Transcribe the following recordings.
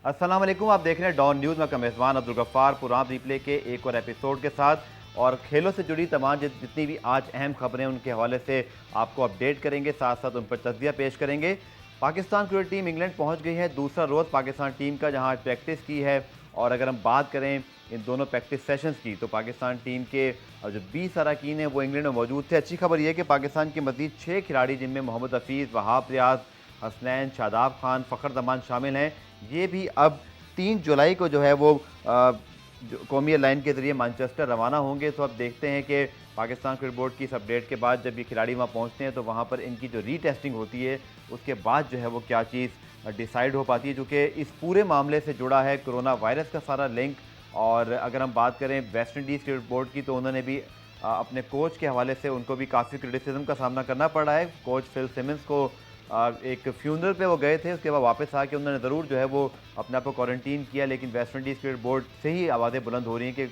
अस्सलाम वालेकुम। आप देख रहे हैं डॉन न्यूज़ में का मेज़बान अब्दुल गफ्फार पुराम रिप्ले के एक और एपिसोड के साथ, और खेलों से जुड़ी तमाम जितनी भी आज अहम खबरें उनके हवाले से आपको अपडेट करेंगे, साथ साथ उन पर तज्जिया पेश करेंगे। पाकिस्तान क्रिकेट टीम इंग्लैंड पहुंच गई है, दूसरा रोज़ पाकिस्तान टीम का जहां आज प्रैक्टिस की है। और अगर हम बात करें इन दोनों प्रैक्टिस सेशंस की, तो पाकिस्तान टीम के जो 20 अरकान हैं वो इंग्लैंड में मौजूद थे। अच्छी खबर यह है कि पाकिस्तान के मज़ीद 6 खिलाड़ी, जिनमें मोहम्मद हफीज़, वहाब रियाज, हसनैन, शादाब खान, फ़खर जमान शामिल हैं, ये भी अब 3 जुलाई को जो है वो कौमी एयरलाइन के ज़रिए मैनचेस्टर रवाना होंगे। तो अब देखते हैं कि पाकिस्तान क्रिकेट बोर्ड की इस अपडेट के बाद जब ये खिलाड़ी वहाँ पहुँचते हैं तो वहाँ पर इनकी जो रीटेस्टिंग होती है उसके बाद जो है वो क्या चीज़ डिसाइड हो पाती है, चूँकि इस पूरे मामले से जुड़ा है कोरोना वायरस का सारा लिंक। और अगर हम बात करें वेस्ट इंडीज़ क्रिकेट बोर्ड की, तो उन्होंने भी अपने कोच के हवाले से उनको भी काफ़ी क्रिटिसिज्म का सामना करना पड़ा है। कोच फिल सिमंस को एक फ्यूनरल पे वो गए थे, उसके बाद वापस आके उन्होंने ज़रूर जो है वो अपने आप को क्वारंटीन किया, लेकिन वेस्ट इंडीज़ क्रिकेट बोर्ड से ही आवाज़ें बुलंद हो रही हैं कि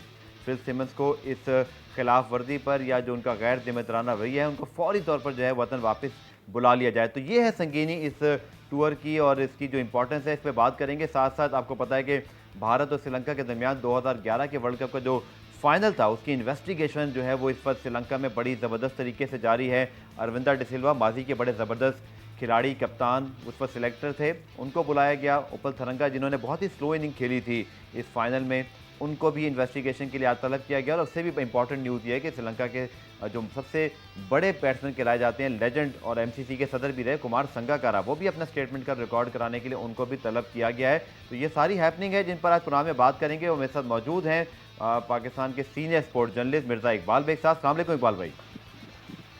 फिल सिमंस को इस खिलाफ वर्दी पर या जो उनका गैर जिम्मेदाराना रवैया है उनको फौरी तौर पर जो है वतन वापस बुला लिया जाए। तो ये है संगीनी इस टूर की, और इसकी जो इंपॉर्टेंस है इस पर बात करेंगे। साथ साथ आपको पता है कि भारत और श्रीलंका के दरमियान 2011 के वर्ल्ड कप का जो फाइनल था उसकी इन्वेस्टिगेशन जो है वो इस वक्त श्रीलंका में बड़ी ज़बरदस्त तरीके से जारी है। अरविंदा डिसिल्वा माजी के बड़े ज़बरदस्त खिलाड़ी, कप्तान, उस पर सिलेक्टर थे, उनको बुलाया गया। उपल थरंगा, जिन्होंने बहुत ही स्लो इनिंग खेली थी इस फाइनल में, उनको भी इन्वेस्टिगेशन के लिए आज तलब किया गया। और उससे भी इंपॉर्टेंट न्यूज़ ये है कि श्रीलंका के जो सबसे बड़े बैट्समैन कहलाए जाते हैं, लेजेंड और एमसीसी के सदर भी रहे कुमार संगाकारा, वो भी अपना स्टेटमेंट का रिकॉर्ड कराने के लिए उनको भी तलब किया गया है। तो ये सारी हैपनिंग है जिन पर आज प्रोग्राम में बात करेंगे। और मेरे साथ मौजूद हैं पाकिस्तान के senior sports journalist Mirza Iqbal Baig साहब। अस्सलाम वालेकुम इकबाल भाई।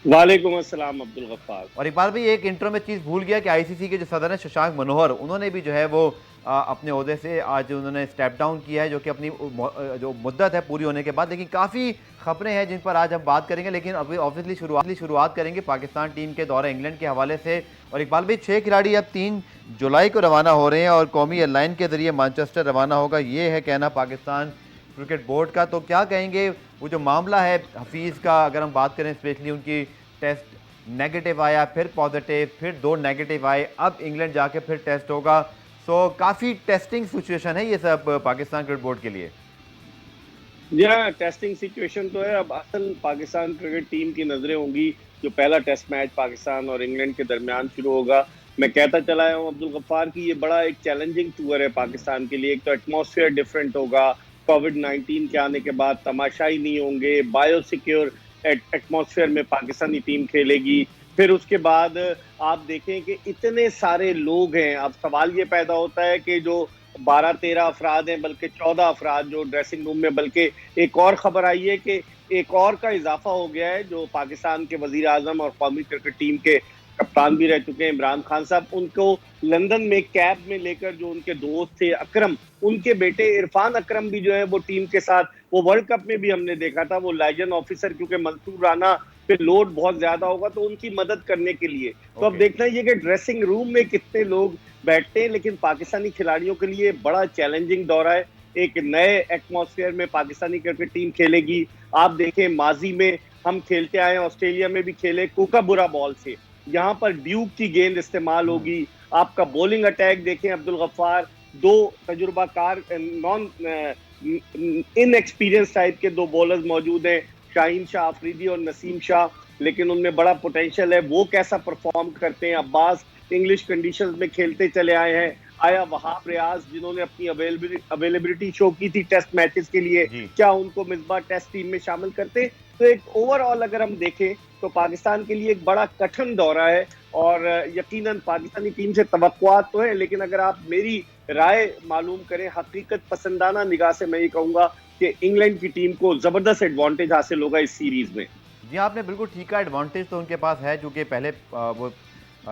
वालेकुम अस्सलाम अब्दुल गफ्फार। और इकबाल भाई, एक इंट्रो में चीज़ भूल गया कि आईसीसी के जो सदर हैं शशांक मनोहर, उन्होंने भी जो है वो अपने ओहदे से आज उन्होंने स्टेप डाउन किया है, जो कि अपनी जो मुद्दत है पूरी होने के बाद। लेकिन काफ़ी खबरें हैं जिन पर आज हम बात करेंगे, लेकिन अभी ऑब्वियसली शुरुआत करेंगे पाकिस्तान टीम के दौरे इंग्लैंड के हवाले से। और इकबाल भाई, 6 खिलाड़ी अब 3 जुलाई को रवाना हो रहे हैं और कौमी एयरलाइन के ज़रिए मैनचेस्टर रवाना होगा, ये है कहना पाकिस्तान क्रिकेट बोर्ड का। तो क्या कहेंगे, वो जो मामला है हफीज़ का, अगर हम बात करें स्पेशली उनकी टेस्ट नेगेटिव आया, फिर पॉजिटिव, फिर 2 नेगेटिव आए, अब इंग्लैंड जाके फिर टेस्ट होगा। सो काफ़ी टेस्टिंग सिचुएशन है ये सब पाकिस्तान क्रिकेट बोर्ड के लिए। यह टेस्टिंग सिचुएशन तो है। अब असल पाकिस्तान क्रिकेट टीम की नजरें होंगी जो पहला टेस्ट मैच पाकिस्तान और इंग्लैंड के दरमियान शुरू होगा। मैं कहता चला आया हूँ अब्दुल गफ्फार की ये बड़ा एक चैलेंजिंग टूर है पाकिस्तान के लिए। एक तो एटमॉस्फेयर डिफरेंट होगा, कोविड-19 के आने के बाद तमाशाई नहीं होंगे, बायो सिक्योर एटमॉस्फेयर में पाकिस्तानी टीम खेलेगी। फिर उसके बाद आप देखें कि इतने सारे लोग हैं। अब सवाल ये पैदा होता है कि जो 12-13 अफराद हैं, बल्कि 14 अफराद जो ड्रेसिंग रूम में, बल्कि एक और खबर आई है कि एक और का इजाफा हो गया है, जो पाकिस्तान के वजीर आजम और कौमी क्रिकेट टीम के कप्तान भी रह चुके हैं इमरान खान साहब, उनको लंदन में कैब में लेकर जो उनके दोस्त थे अकरम, उनके बेटे इरफान अकरम भी जो है वो टीम के साथ, वो वर्ल्ड कप में भी हमने देखा था, वो लाइजन ऑफिसर, क्योंकि मंसूर राना पे लोड बहुत ज्यादा होगा तो उनकी मदद करने के लिए। तो अब देखना ये कि ड्रेसिंग रूम में कितने लोग बैठते हैं। लेकिन पाकिस्तानी खिलाड़ियों के लिए बड़ा चैलेंजिंग दौरा है। एक नए एटमॉस्फेयर में पाकिस्तानी क्रिकेट टीम खेलेगी। आप देखें, माजी में हम खेलते आए, ऑस्ट्रेलिया में भी खेले कोकाबुरा बॉल से, यहाँ पर ड्यूक की गेंद इस्तेमाल होगी। आपका बॉलिंग अटैक देखें अब्दुल गफ्फार, 2 तजुर्बाकार नॉन इनएक्सपीरियंस टाइप के 2 बॉलर्स मौजूद हैं, शाहीन शाह अफरीदी और नसीम शाह, लेकिन उनमें बड़ा पोटेंशियल है। वो कैसा परफॉर्म करते हैं। अब्बास इंग्लिश कंडीशंस में खेलते चले आए हैं। आया वहाब रियाज, जिन्होंने अपनी अवेलेबिलिटी शो की थी टेस्ट मैचेस के लिए, क्या उनको मिसबा टेस्ट टीम में शामिल करते। तो एक ओवरऑल अगर हम देखें तो पाकिस्तान के लिए एक बड़ा कठिन दौरा है। और यकीनन पाकिस्तानी टीम से तवक्कुआत तो है, लेकिन अगर आप मेरी राय मालूम करें हकीकत पसंदाना निगाह से, मैं ये कहूंगा कि इंग्लैंड की टीम को जबरदस्त एडवांटेज हासिल होगा इस सीरीज में। जी, आपने बिल्कुल ठीक कहा, एडवांटेज तो उनके पास है, क्योंकि पहले वो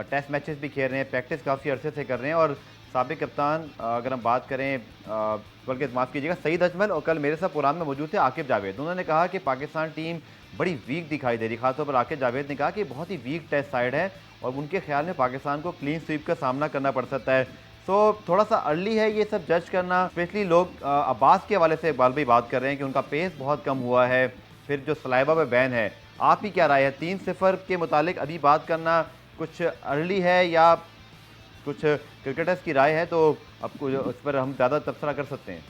टेस्ट मैचेस भी खेल रहे हैं, प्रैक्टिस काफ़ी अरसे से कर रहे हैं। और साबिक कप्तान अगर हम बात करें, बल्कि माफ़ कीजिएगा, सईद अजमल, और कल मेरे साथ प्रोग्राम में मौजूद थे आकिब जावेद, उन्होंने कहा कि पाकिस्तान टीम बड़ी वीक दिखाई दे रही। खासतौर पर आकिब जावेद ने कहा कि बहुत ही वीक टेस्ट साइड है और उनके ख्याल में पाकिस्तान को क्लीन स्वीप का सामना करना पड़ सकता है। सो थोड़ा सा अर्ली है ये सब जज करना। स्पेशली लोग अब्बास के हवाले से इकबाल भाई बात कर रहे हैं कि उनका पेस बहुत कम हुआ है, फिर जो सलाइबा पे बैन है, आपकी क्या राय है? 3-0 के मुतालिक अभी बात करना कुछ अर्ली है, या कुछ क्रिकेटर्स की राय है तो आपको उस पर हम ज़्यादा तबसरा कर सकते हैं।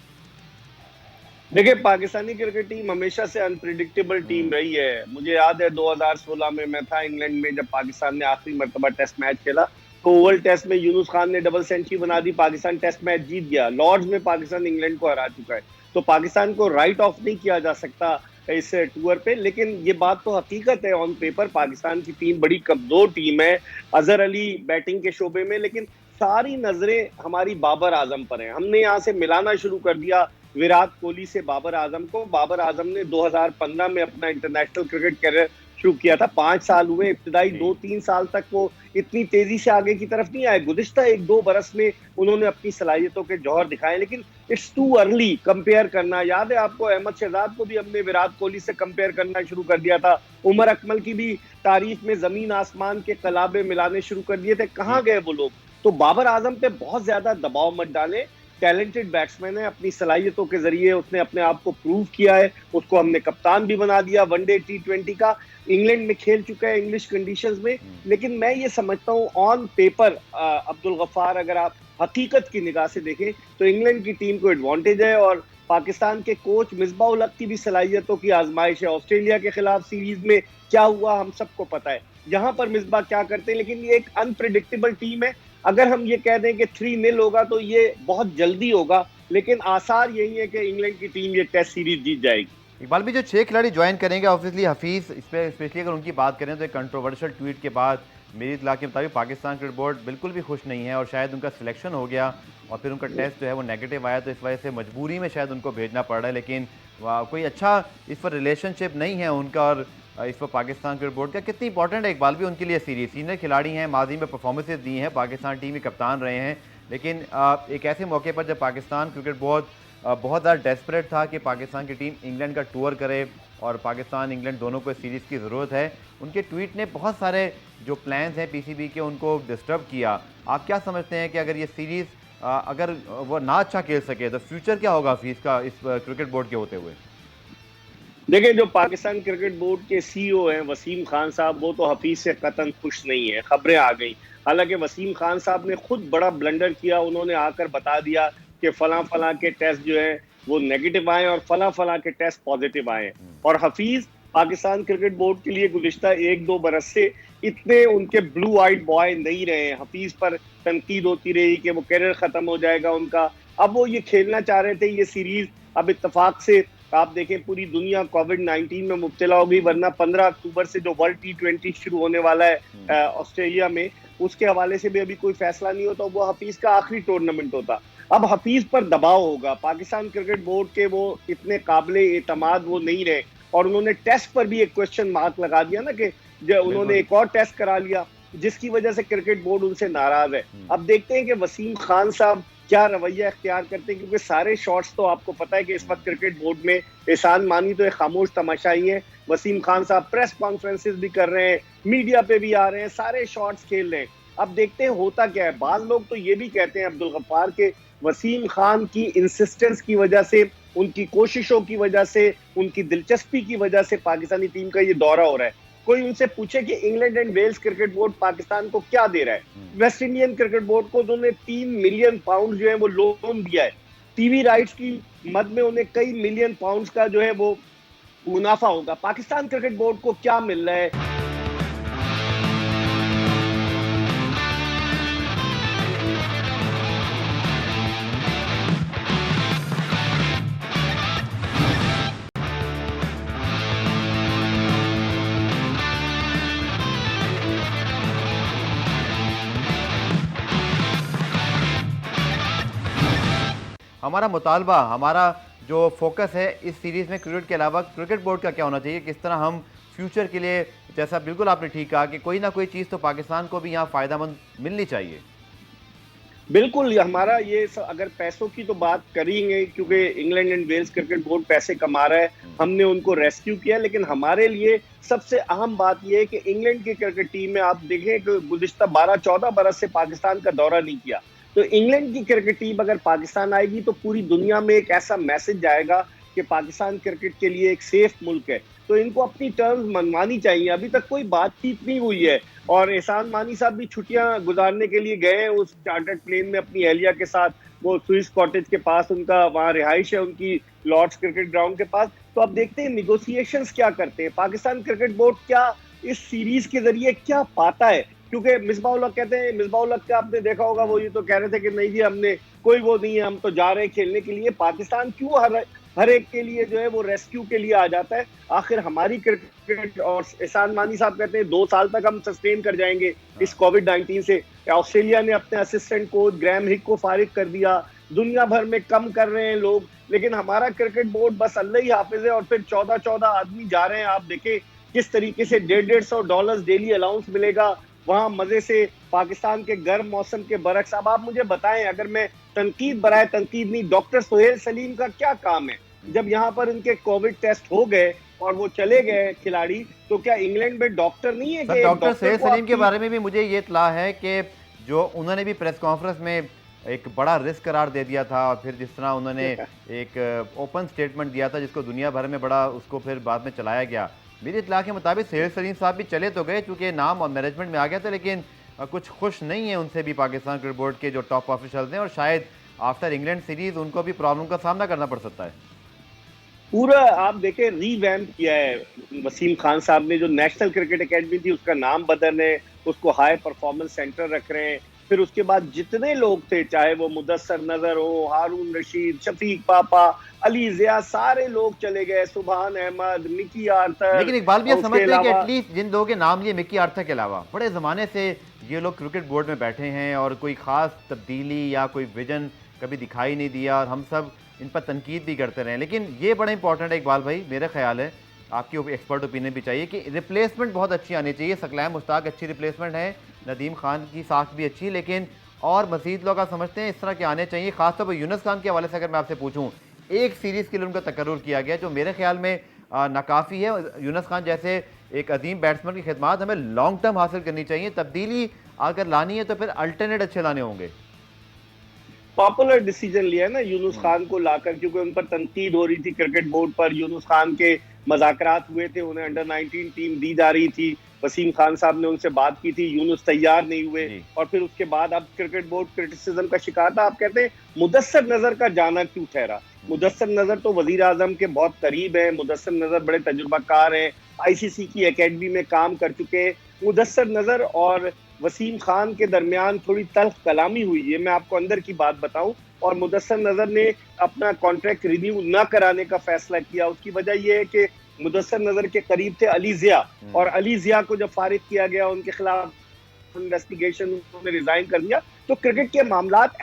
देखिए, पाकिस्तानी क्रिकेट टीम हमेशा से अनप्रिडिक्टेबल टीम रही है। मुझे याद है 2016 में मैं था इंग्लैंड में, जब पाकिस्तान ने आखिरी मर्तबा टेस्ट मैच खेला, तो ओवल टेस्ट में यूनुस खान ने डबल सेंचुरी बना दी, पाकिस्तान टेस्ट मैच जीत गया। लॉर्ड्स में पाकिस्तान इंग्लैंड को हरा चुका है, तो पाकिस्तान को राइट ऑफ नहीं किया जा सकता इस टूर पे। लेकिन ये बात तो हकीकत है, ऑन पेपर पाकिस्तान की टीम बड़ी कमजोर टीम है, अजहर अली बैटिंग के शोबे में, लेकिन सारी नजरें हमारी बाबर आजम पर हैं। हमने यहाँ से मिलाना शुरू कर दिया विराट कोहली से बाबर आजम को। बाबर आजम ने 2015 में अपना इंटरनेशनल क्रिकेट करियर शुरू किया था, 5 साल हुए, इब्तदाई 2-3 साल तक वो इतनी तेजी से आगे की तरफ नहीं आए। गुज़िश्ता 1-2 बरस में उन्होंने अपनी सलाहियतों के जौहर दिखाए, लेकिन इट्स टू अर्ली कंपेयर करना। याद है आपको, अहमद शहजाद को भी हमने विराट कोहली से कंपेयर करना शुरू कर दिया था, उमर अकमल की भी तारीफ में जमीन आसमान के कलाबे मिलाने शुरू कर दिए थे। कहाँ गए वो लोग? तो बाबर आजम पे बहुत ज्यादा दबाव मत डालें, टैलेंटेड बैट्समैन है, अपनी सलाहियतों के जरिए उसने अपने आप को प्रूव किया है। उसको हमने कप्तान भी बना दिया, वनडे T20 का इंग्लैंड में खेल चुका है इंग्लिश कंडीशंस में। लेकिन मैं ये समझता हूँ ऑन पेपर अब्दुल गफ्फार, अगर आप हकीकत की निगाह से देखें तो इंग्लैंड की टीम को एडवांटेज है, और पाकिस्तान के कोच मिसबाह उल हक की भी सलाहियतों की आजमाइश है। ऑस्ट्रेलिया के खिलाफ सीरीज में क्या हुआ हम सबको पता है, यहाँ पर मिसबाह क्या करते हैं। लेकिन ये एक अनप्रिडिक्टेबल टीम है। अगर हम ये कह दें कि 3-0 होगा तो ये बहुत जल्दी होगा, लेकिन आसार यही है कि इंग्लैंड की टीम ये टेस्ट सीरीज जीत जाएगी। इकबाल भी जो 6 खिलाड़ी ज्वाइन करेंगे, ऑब्वियसली हफीज़ इस पर स्पेशली अगर उनकी बात करें तो एक कंट्रोवर्शियल ट्वीट के बाद मेरी इत्तला के मुताबिक पाकिस्तान क्रिकेट बोर्ड बिल्कुल भी खुश नहीं है, और शायद उनका सिलेक्शन हो गया और फिर उनका टेस्ट जो है वो नेगेटिव आया, तो इस वजह से मजबूरी में शायद उनको भेजना पड़ रहा है। लेकिन कोई अच्छा इस पर रिलेशनशिप नहीं है उनका और इस पर पाकिस्तान क्रिकेट बोर्ड का। कितनी इंपॉर्टेंट है इकबाल भी उनके लिए सीरीज? सीनियर खिलाड़ी हैं, माजी में परफॉर्मेंसेज दी हैं, पाकिस्तान टीम के कप्तान रहे हैं, लेकिन एक ऐसे मौके पर जब पाकिस्तान क्रिकेट बोर्ड बहुत ज़्यादा डेस्परेट था कि पाकिस्तान की टीम इंग्लैंड का टूर करे और पाकिस्तान इंग्लैंड दोनों को सीरीज़ की ज़रूरत है, उनके ट्वीट ने बहुत सारे जो प्लान्स हैं पीसीबी के उनको डिस्टर्ब किया। आप क्या समझते हैं कि अगर ये सीरीज़ अगर वो ना अच्छा खेल सके तो फ्यूचर क्या होगा हफीज़ का इस क्रिकेट बोर्ड के होते हुए? देखिए, जो पाकिस्तान क्रिकेट बोर्ड के सीईओ हैं वसीम खान साहब, वो तो हफीज से कतई खुश नहीं है। खबरें आ गई, हालांकि वसीम खान साहब ने खुद बड़ा ब्लंडर किया। उन्होंने आकर बता दिया कि फला फला के टेस्ट जो है वो नेगेटिव आए और फला फला के टेस्ट पॉजिटिव आए। और हफीज पाकिस्तान क्रिकेट बोर्ड के लिए गुज़िश्ता 1-2 बरस से इतने उनके ब्लू आइड बॉय नहीं रहे हैं। हफीज पर तनकीद होती रही कि वो कैरियर खत्म हो जाएगा उनका। अब वो ये खेलना चाह रहे थे ये सीरीज, अब इत्तेफाक से आप देखें पूरी दुनिया कोविड-19 में मुब्तला हो गई, वरना 15 अक्टूबर से जो वर्ल्ड T20 शुरू होने वाला है ऑस्ट्रेलिया में, उसके हवाले से भी अभी कोई फैसला नहीं होता। वो हफीज का आखिरी टूर्नामेंट होता। अब हफीज पर दबाव होगा, पाकिस्तान क्रिकेट बोर्ड के वो इतने काबिले एतमाद वो नहीं रहे, और उन्होंने टेस्ट पर भी एक क्वेश्चन मार्क लगा दिया ना, कि जो उन्होंने एक और टेस्ट करा लिया, जिसकी वजह से क्रिकेट बोर्ड उनसे नाराज है। अब देखते हैं कि वसीम खान साहब क्या रवैया इख्तियार करते हैं, क्योंकि सारे शॉट्स तो आपको पता है कि इस वक्त क्रिकेट बोर्ड में एहसान मानी तो एक खामोश तमाशाई है। वसीम खान साहब प्रेस कॉन्फ्रेंसेस भी कर रहे हैं, मीडिया पे भी आ रहे हैं, सारे शॉट्स खेल रहे हैं। अब देखते हैं होता क्या है। बाज लोग तो ये भी कहते हैं अब्दुल गफ्फार के वसीम खान की इंसिस्टेंस की वजह से, उनकी कोशिशों की वजह से, उनकी दिलचस्पी की वजह से पाकिस्तानी टीम का ये दौरा हो रहा है। कोई उनसे पूछे कि England and Wales cricket board Pakistan को क्या दे रहा है। वेस्ट इंडियन क्रिकेट बोर्ड को उन्होंने 3 मिलियन पाउंड जो है वो लोन दिया है। टीवी राइट्स की मद में उन्हें कई मिलियन पाउंड्स का जो है वो मुनाफा होगा। पाकिस्तान क्रिकेट बोर्ड को क्या मिल रहा है? हमारा मुतालबा, हमारा जो फोकस है इस सीरीज़ में क्रिकेट के अलावा क्रिकेट बोर्ड का क्या होना चाहिए? किस तरह हम फ्यूचर के लिए, जैसा बिल्कुल आपने ठीक कहा कि कोई ना कोई चीज़ तो पाकिस्तान को भी यहाँ फ़ायदेमंद मिलनी चाहिए। बिल्कुल, हमारा ये अगर पैसों की तो बात करेंगे, क्योंकि England and Wales cricket board पैसे कमा रहा है, हमने उनको रेस्क्यू किया, लेकिन हमारे लिए सबसे अहम बात यह है कि इंग्लैंड की क्रिकेट टीम में आप देखें कि गुज़िश्ता 12-14 बरस से पाकिस्तान का दौरा नहीं किया। तो इंग्लैंड की क्रिकेट टीम अगर पाकिस्तान आएगी तो पूरी दुनिया में एक ऐसा मैसेज जाएगा कि पाकिस्तान क्रिकेट के लिए एक सेफ मुल्क है, तो इनको अपनी टर्म्स मनवानी चाहिए। अभी तक कोई बातचीत नहीं हुई है और एहसान मानी साहब भी छुट्टियां गुजारने के लिए गए हैं उस चार्टर्ड प्लेन में अपनी एहलिया के साथ। वो स्विस कॉटेज के पास उनका वहाँ रिहाइश है उनकी, लॉर्ड्स क्रिकेट ग्राउंड के पास। तो अब देखते हैं निगोशिएशंस क्या करते हैं पाकिस्तान क्रिकेट बोर्ड, क्या इस सीरीज के जरिए क्या पाता है। क्योंकि मिसबाह उल कहते हैं, मिसबाह उल का आपने देखा होगा, वो ये तो कह रहे थे कि नहीं जी हमने कोई वो नहीं है, हम तो जा रहे हैं खेलने के लिए। पाकिस्तान क्यों हर एक के लिए जो है वो रेस्क्यू के लिए आ जाता है। आखिर हमारी क्रिकेट, और एहसान मानी साहब कहते हैं 2 साल तक हम सस्टेन कर जाएंगे इस कोविड-19 से। ऑस्ट्रेलिया ने अपने असिस्टेंट कोच ग्रैम हिक को फारिग कर दिया, दुनिया भर में कम कर रहे हैं लोग, लेकिन हमारा क्रिकेट बोर्ड बस अल्लाह ही हाफिज है। और फिर 14-14 आदमी जा रहे हैं, आप देखें किस तरीके से $150 डेली अलाउंस मिलेगा वहां मजे से पाकिस्तान के गर्म मौसम के बरक्स। अब आप मुझे बताएं, अगर मैं तनकीद बराए तनकीद नहीं, डॉक्टर सुहेल सलीम का क्या काम है जब यहाँ पर इनके कोविड टेस्ट हो गए और वो चले गए खिलाड़ी, तो क्या इंग्लैंड में डॉक्टर नहीं है कि डॉक्टर सुहेल सलीम के आपकी... बारे में भी मुझे ये इत्तला है कि जो उन्होंने भी प्रेस कॉन्फ्रेंस में एक बड़ा रिस्क करार दे दिया था, और फिर जिस तरह उन्होंने एक ओपन स्टेटमेंट दिया था जिसको दुनिया भर में बड़ा उसको फिर बाद में चलाया गया। मेरी इत्तला के मुताबिक सुहेल सलीम साहब भी चले तो गए चूँकि नाम और मैनेजमेंट में आ गया था, लेकिन कुछ खुश नहीं है उनसे भी पाकिस्तान क्रिकेट बोर्ड के जो टॉप ऑफिशियल्स हैं, और शायद आफ्टर इंग्लैंड सीरीज उनको भी प्रॉब्लम का सामना करना पड़ सकता है। पूरा आप देखें रीवैम्प किया है वसीम खान साहब ने। जो नेशनल क्रिकेट एकेडमी थी उसका नाम बदल रहे हैं, उसको हाई परफॉर्मेंस सेंटर रख रहे हैं। फिर उसके बाद जितने लोग थे, चाहे वो मुदस्सर नजर हो, हारून रशीद, शफीक पापा, अली जिया, सारे लोग चले गए, सुभान अहमद, मिकी आर्थर। लेकिन इकबाल भी समझते हैं कि एटलीस्ट जिन लोगों के नाम लिए मिकी आर्थर के अलावा बड़े ज़माने से ये लोग क्रिकेट बोर्ड में बैठे हैं और कोई ख़ास तब्दीली या कोई विजन कभी दिखाई नहीं दिया, और हम सब इन पर तनकीद भी करते रहे। लेकिन ये बड़ा इंपॉर्टेंट है इकबाल भाई, मेरा ख्याल है, आपकी एक्सपर्ट ओपिनियन भी चाहिए, कि रिप्लेसमेंट बहुत अच्छी आनी चाहिए। सकलैन मुश्ताक अच्छी रिप्लेसमेंट है, नदीम खान की साख भी अच्छी, लेकिन और मज़ीद लोग आप समझते हैं इस तरह के आने चाहिए। खासतौर पर यूनुस खान के हवाले से अगर मैं आपसे पूछूँ, एक सीरीज़ के लिए उनका तकर्रुर किया गया जो मेरे ख्याल में नाकाफ़ी है। यूनुस खान जैसे एक अजीम बैट्समैन की खिदमत हमें लॉन्ग टर्म हासिल करनी चाहिए। तब्दीली अगर लानी है तो फिर अल्टरनेट अच्छे लाने होंगे। पॉपुलर डिसीजन लिया है ना यूनुस खान को लाकर, क्योंकि उन पर तनकीद हो रही थी क्रिकेट बोर्ड पर। यूनुस खान के मज़ाकरात हुए थे, उन्हें अंडर 19 टीम दी जा रही थी, वसीम खान साहब ने उनसे बात की थी, यूनुस तैयार नहीं हुए, और फिर उसके बाद अब क्रिकेट बोर्ड क्रिटिसिज्म का शिकार था। आप कहते हैं मुदस्सर नजर का जाना क्यों ठहरा? मुदस्सर नजर तो वजीर आजम के बहुत करीब है, मुदस्सर नजर बड़े तजुर्बाकार हैं, आईसीसी की एकेडमी में काम कर चुके हैं। मुदस्सर नजर और वसीम खान के दरमियान थोड़ी तल्ख कलामी हुई है, मैं आपको अंदर की बात बताऊं, और मुदस्सर नजर ने अपना कॉन्ट्रैक्ट रिन्यू न कराने का फैसला किया। उसकी वजह यह है कि मुदस्सर नजर के करीब थे अली जिया, और अली जिया को जब फारिग किया गया, उनके खिलाफ इन्वेस्टिगेशन, उन्होंने रिजाइन कर दिया। तो क्रिकेट के मामलात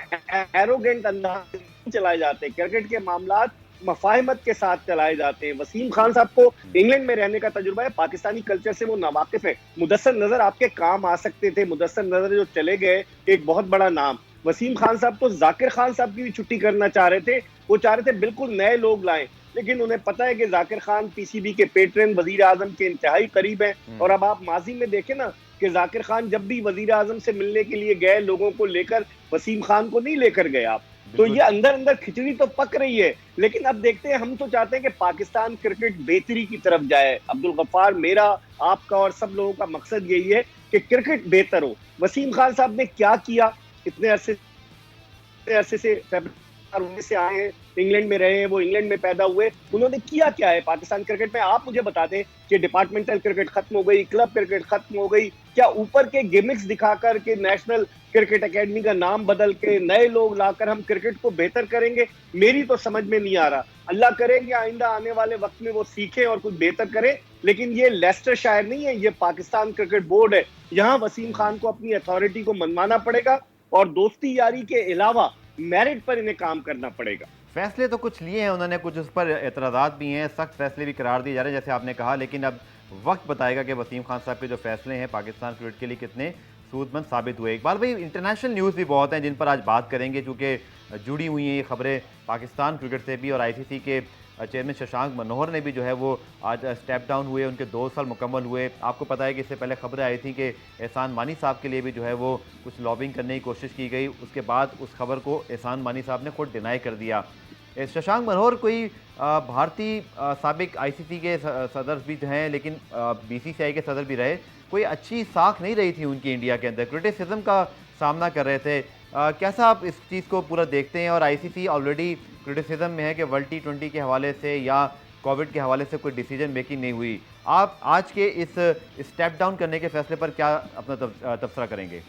एरोगेंट अंदाज में चलाए जाते हैं, क्रिकेट के मामलात मफाहमत के साथ चलाए जाते हैं। वसीम खान साहब को इंग्लैंड में रहने का तजुर्बा है, पाकिस्तानी कल्चर से वो नावाकिफ है। मुदस्सर नजर आपके काम आ सकते थे, मुदस्सर नजर जो चले गए एक बहुत बड़ा नाम। वसीम खान साहब तो जाकिर खान साहब की भी छुट्टी करना चाह रहे थे, वो चाह रहे थे बिल्कुल नए लोग लाएं, लेकिन उन्हें पता है कि जाकिर खान पीसीबी के पेट्रन, वजीर आजम के इंतहाई करीब हैं। और अब आप माजी में देखें ना कि जाकिर खान जब भी वजीर आजम से मिलने के लिए गए, लोगों को लेकर, वसीम खान को नहीं लेकर गए आप। तो ये अंदर अंदर खिचड़ी तो पक रही है, लेकिन अब देखते हैं। हम तो चाहते हैं कि पाकिस्तान क्रिकेट बेहतरी की तरफ जाए अब्दुल गफ्फार, मेरा, आपका और सब लोगों का मकसद यही है कि क्रिकेट बेहतर हो। वसीम खान साहब ने क्या किया? इतने अरसे से आए हैं, इंग्लैंड में रहे हैं, वो इंग्लैंड में पैदा हुए, उन्होंने किया क्या है पाकिस्तान क्रिकेट में? आप मुझे बता दें कि डिपार्टमेंटल क्रिकेट खत्म हो गई, क्लब क्रिकेट खत्म हो गई, क्या ऊपर के गिमिक्स दिखाकर के नेशनल क्रिकेट एकेडमी का नाम बदल के नए लोग लाकर हम क्रिकेट को बेहतर करेंगे? मेरी तो समझ में नहीं आ रहा। अल्लाह करे कि आइंदा आने वाले वक्त में वो सीखे और कुछ बेहतर करे, लेकिन ये लेस्टर शायर नहीं है, ये पाकिस्तान क्रिकेट बोर्ड है। यहाँ वसीम खान को अपनी अथॉरिटी को मनवाना पड़ेगा, और दोस्ती यारी के अलावा मेरिट पर इन्हें काम करना पड़ेगा। फैसले तो कुछ लिए हैं उन्होंने, कुछ उस पर एतराज़ात भी हैं, सख्त फैसले भी करार दिए जा रहे हैं जैसे आपने कहा, लेकिन अब वक्त बताएगा कि वसीम खान साहब के जो फैसले हैं पाकिस्तान क्रिकेट के लिए कितने सूदमंद साबित हुए। इकबाल भाई, इंटरनेशनल न्यूज़ भी बहुत हैं जिन पर आज बात करेंगे, चूँकि जुड़ी हुई हैं ये खबरें पाकिस्तान क्रिकेट से भी, और आईसीसी के चेयरमैन शशांक मनोहर ने भी जो है वो आज स्टेप डाउन हुए, उनके 2 साल मुकम्मल हुए। आपको पता है कि इससे पहले खबरें आई थी कि एहसान मानी साहब के लिए भी जो है वो कुछ लॉबिंग करने की कोशिश की गई, उसके बाद उस खबर को एहसान मानी साहब ने खुद डिनाई कर दिया। शशांक मनोहर कोई भारतीय साबिक आईसीसी के सदर भी हैं, लेकिन बीसीसीआई के सदर भी रहे, कोई अच्छी साख नहीं रही थी उनकी इंडिया के अंदर, क्रिटिसिज्म का सामना कर रहे थे। कैसा आप इस चीज़ को पूरा देखते हैं? और आईसीसी ऑलरेडी क्रिटिसिज्म में है कि वर्ल्ड टी20 के हवाले से या कोविड के हवाले से कोई डिसीजन मेकिंग नहीं हुई। आप आज के इस स्टेप डाउन करने के फैसले पर क्या अपना तबसरा करेंगे?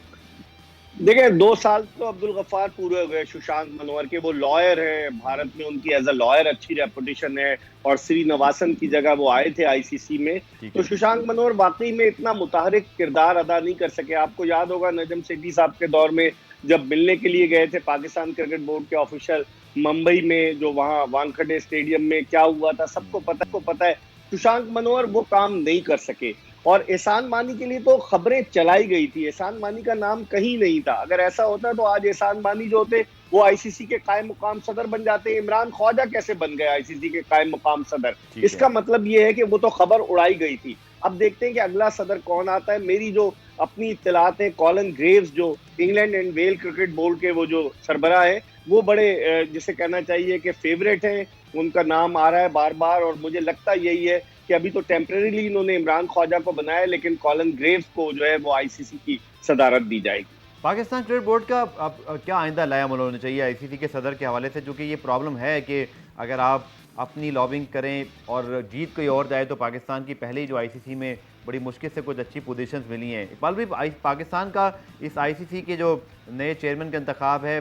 देखिए 2 साल तो अब्दुल गफ्फार पूरे हो गए शशांक मनोहर के, वो लॉयर है, भारत में उनकी एज अ लॉयर अच्छी रेपुटेशन है, और श्रीनिवासन की जगह वो आए थे आईसीसी में। तो शशांक मनोहर वाकई में इतना मुतहरिक किरदार अदा नहीं कर सके। आपको याद होगा नजम सेठी साहब के दौर में जब मिलने के लिए गए थे पाकिस्तान क्रिकेट बोर्ड के ऑफिशियल मुंबई में, जो वहां वानखेड़े स्टेडियम में क्या हुआ था सबको पता है। शशांक मनोहर वो काम नहीं कर सके। और एहसान मानी के लिए तो खबरें चलाई गई थी, एहसान मानी का नाम कहीं नहीं था। अगर ऐसा होता तो आज एहसान मानी जो होते वो आईसीसी के कायम मुकाम सदर बन जाते। इमरान ख्वाजा कैसे बन गए आईसीसी के कायम मुकाम सदर? इसका मतलब ये है कि वो तो खबर उड़ाई गई थी। अब देखते हैं कि अगला सदर कौन आता है। मेरी जो अपनी इत्तलात है, कॉलन ग्रेव्स जो England and well cricket board के वो जो सरबराह है, वो बड़े जिसे कहना चाहिए कि फेवरेट हैं, उनका नाम आ रहा है बार बार। और मुझे लगता यही है कि अभी तो टेम्परेरीली इन्होंने इमरान ख्वाजा को बनाया, लेकिन कॉलन ग्रेव्स को जो है वो आईसीसी की सदारत दी जाएगी। पाकिस्तान क्रिकेट बोर्ड का अब क्या आइंदा लायामल होना चाहिए आईसीसी के सदर के हवाले से? चूँकि ये प्रॉब्लम है कि अगर आप अपनी लॉबिंग करें और जीत कोई और जाए तो पाकिस्तान की पहले ही जो आईसीसी में बड़ी मुश्किल से कुछ अच्छी पोजीशंस मिली हैं। इकबाल भाई, पाकिस्तान का इस आईसीसी के जो नए चेयरमैन का इंतखाब है,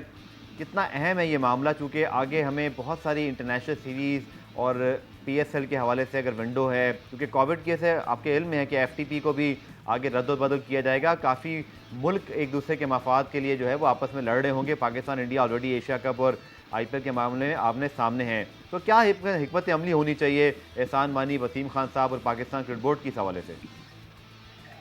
कितना अहम है ये मामला? चूँकि आगे हमें बहुत सारी इंटरनेशनल सीरीज़ और पीएसएल के हवाले से अगर विंडो है, क्योंकि कोविड के से आपके इल्म में है कि एफटीपी को भी आगे रद्द-बदल किया जाएगा। काफ़ी मुल्क एक दूसरे के मफाद के लिए जो है वो आपस में लड़ रहे होंगे। Pakistan India already Asia cup और आईपीएल के मामले में आमने सामने हैं। तो क्या हिकमत अमली होनी चाहिए एहसान मानी, वसीम खान साहब और पाकिस्तान क्रिकेट बोर्ड के हवाले से?